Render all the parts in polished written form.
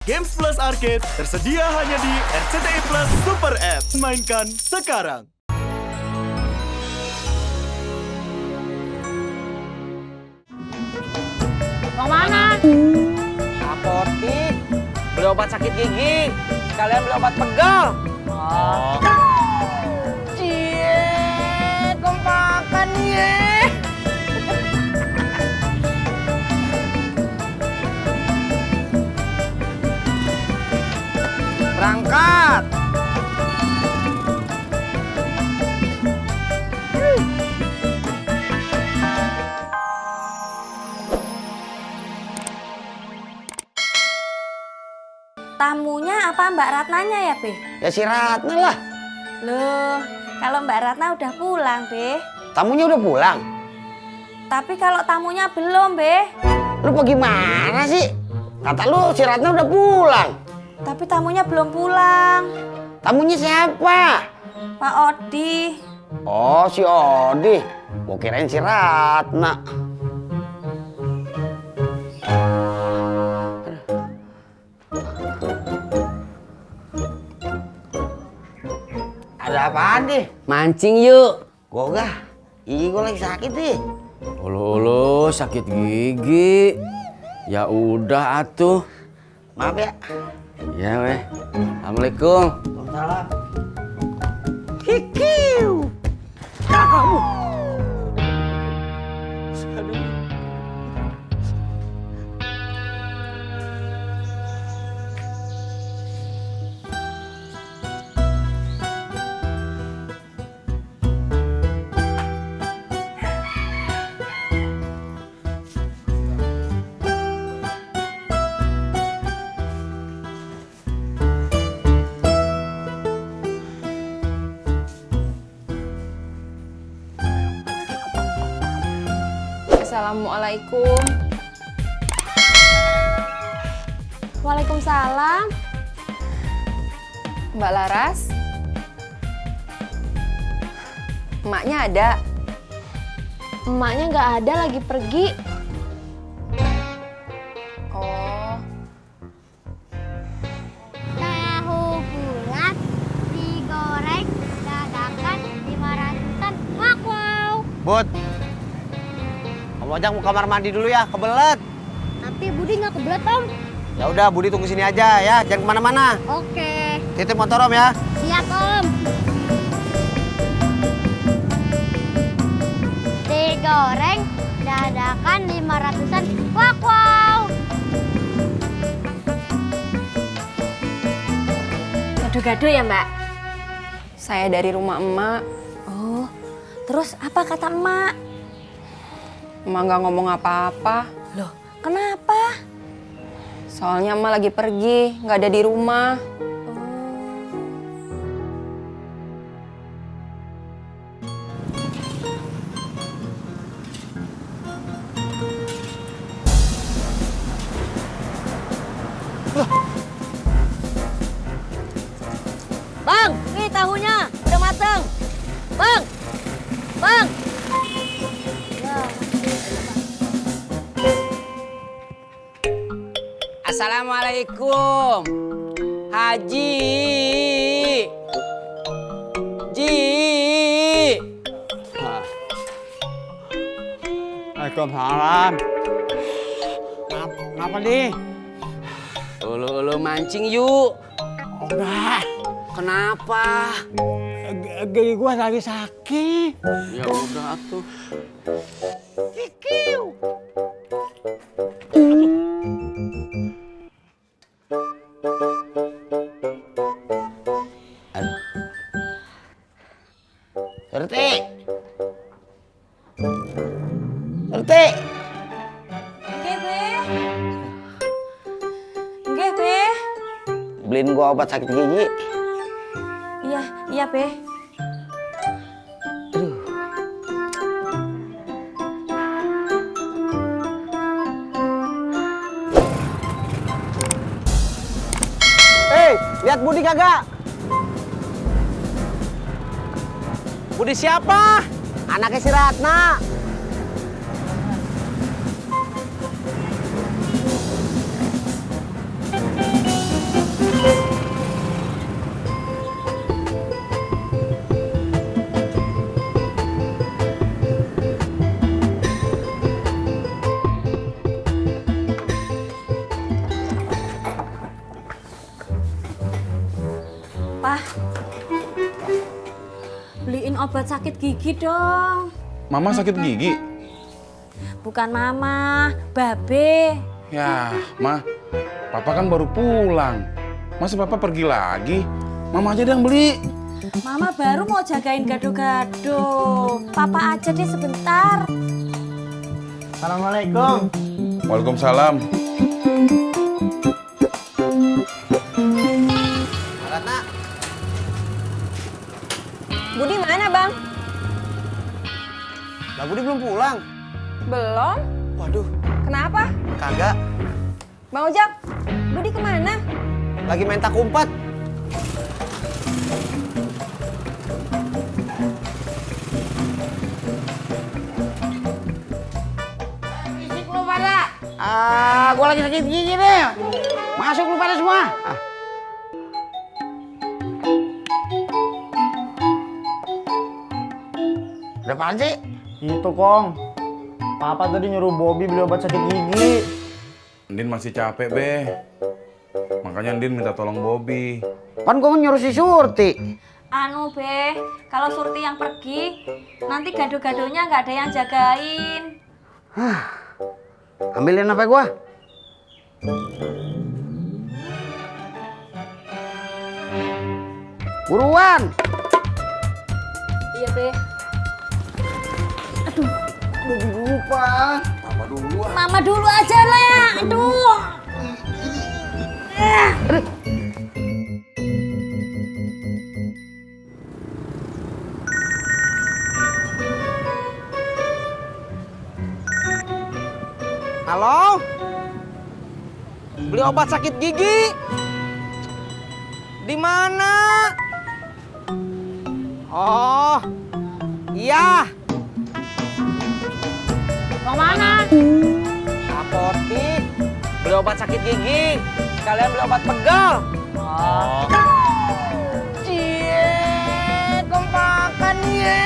Games Plus Arcade tersedia hanya di RCTI Plus Super App. Mainkan sekarang. Mau mana? Apotik, beli obat sakit gigi, sekalian beli obat pegal. Oh. Cie, kompakan ye. Berangkat. Tamunya apa Mbak Ratnanya ya, Be? Ya si Ratna lah. Loh, kalau Mbak Ratna udah pulang, Be. Tamunya udah pulang. Tapi kalau tamunya belum, Be. Lu bagaimana sih? Kata lu si Ratna udah pulang. Tapi tamunya belum pulang. Tamunya siapa? Pak Odi. Oh, si Odi. Gua kirain si Ratna. Ada apaan deh? Mancing yuk. Gua gak. Ih, gua lagi sakit nih. Ulu sakit gigi. Ya udah atuh. Maaf ya. Ya weh. Assalamualaikum. Waalaikumsalam. Kikiu. Kamu. Assalamualaikum. Waalaikumsalam. Mbak Laras? Emaknya ada? Emaknya nggak ada, lagi pergi. Oh, Tahu bulat digoreng dadakan 500-an. Wow. Bud. Om Ojak mau kamar mandi dulu ya, kebelet. Tapi Budi nggak kebelet, Om. Ya udah, Budi tunggu sini aja ya, jangan kemana-mana. Oke. Titip motor Om ya. Siap, Om. Digoreng dadakan 500-an. Wow. Gado-gado ya, Mbak? saya dari rumah emak. Oh, terus apa kata emak? Emak nggak ngomong apa-apa. Loh, kenapa? Soalnya emak lagi pergi, nggak ada di rumah. Bang, nih tahunya udah mateng. Bang, bang. Assalamualaikum. Haji. Ji. Waalaikumsalam. Kenapa nih? Ulu mancing yuk. Enggak. Kenapa? Gigi gua lagi sakit. Ya udah atuh. Kikiu. Surti. Surti. Nggih, Be. Nggih, Be. Beliin gua obat sakit gigi. Iya, iya, Be. Lihat Budi kagak? Budi siapa? Anaknya si Ratna. Beliin obat sakit gigi dong. Mama sakit gigi? Bukan Mama, Babe. Ya, Ma, Papa kan baru pulang. Masa Papa pergi lagi? Mama aja deh yang beli. Mama baru mau jagain gado-gado. Papa aja deh sebentar. Assalamualaikum. Waalaikumsalam. Ratna, Budi mana, Bang? Lah Budi belum pulang. Belum. Waduh, Kenapa? kagak. Bang Ojak, Budi kemana? Lagi main tak umpet. Fisik lu pada. Gua lagi sakit gigi deh. Masuk lu pada semua. Ada apaan sih? Itu Kong, Papa tadi nyuruh Bobby beli obat sakit gigi. Ndin masih capek, Be. Makanya Ndin minta tolong Bobby. Kan gua nyuruh si Surti. Anu Be, kalau Surti yang pergi, nanti gado-gadonya nggak ada yang jagain. Ambilin apa gua? Buruan. Iya Be. Lupa. Mama dulu aja lah. Aduh. Halo? Beli obat sakit gigi? Di mana? Oh, iya. Mau mana? Apotik. Beli obat sakit gigi. Sekalian beli obat pegal. Oh. Cie, kompakan ye.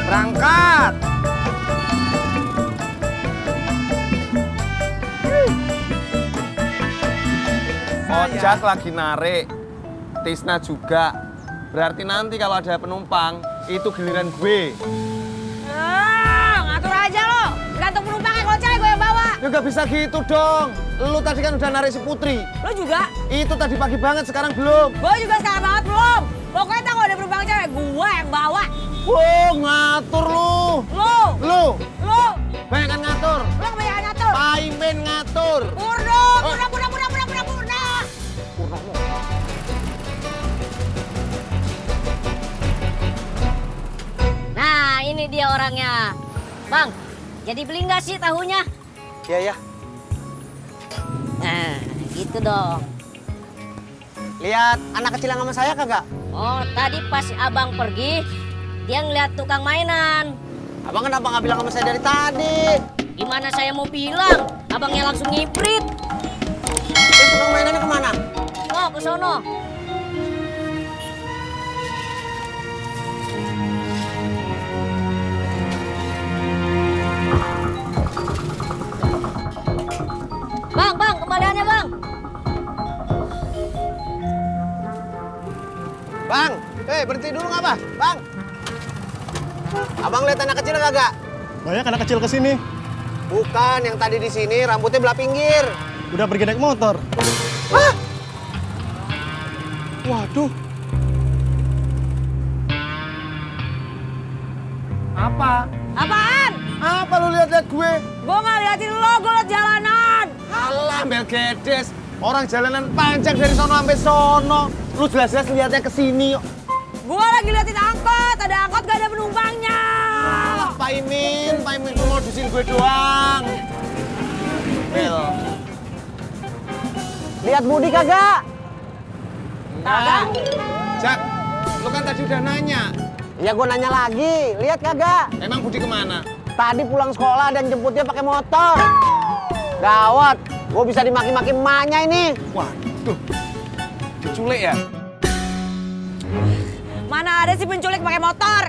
Berangkat. Ojak lagi narik, Tisna juga. Berarti nanti kalau ada penumpang, itu giliran gue. Ngatur aja lo. Gantung penumpangnya kalau cewek gue yang bawa. Ya nggak bisa gitu dong. Lu tadi kan udah narik si Putri. Lo juga? Itu tadi pagi banget, sekarang belum. Gue juga sekarang banget belum. Pokoknya kalau ada penumpang cewek, gue yang bawa. Wow, ngatur lu. Lo. Banyak kan ngatur. Lo kebanyakan ngatur. Paimin ngatur. Purno. Nah, ini dia orangnya. Bang, jadi beli nggak sih tahunya? Iya, ya. Nah, gitu dong. Lihat anak kecil yang sama saya kagak? Oh, tadi pas abang pergi, dia ngeliat tukang mainan. Abang kenapa nggak bilang sama saya dari tadi? Gimana saya mau bilang? Abangnya langsung ngiprit. Terus tukang mainannya kemana? Oh, ke sono. Bang, kembaliannya bang. Bang, berhenti dulu nggak, Pak? Bang. Abang lihat anak kecil kagak? Banyak anak kecil kesini, Bukan, yang tadi di sini rambutnya belah pinggir. udah pergi naik motor. Hah? Waduh, Apa? Apaan? Apa lu lihat-lihat gue? Gue nggak liatin lo, gue liat jalanan. Alah, Mel Gedes. Orang jalanan panjang dari sono sampai sono. Lu jelas-jelas lihatnya ke sini. Gue lagi liatin angkot, ada angkot gak ada penumpangnya. Paimin lu modusin gue doang. Mel. Lihat Budi kagak? Kagak. Jak, lu kan tadi udah nanya. Ya gue nanya lagi, lihat kagak? Emang Budi kemana? Tadi pulang sekolah dan jemputnya pakai motor. Gawat, gue bisa dimaki-maki emaknya ini. Waduh, diculik ya? Mana ada sih penculik pakai motor?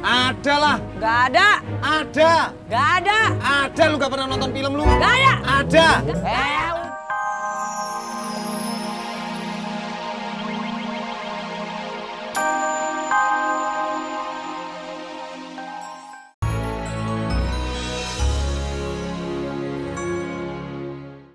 Ada lah. Gak ada. Ada. Gak ada. Ada, lu gak pernah nonton film lu? Gak ada. Ada. Eh,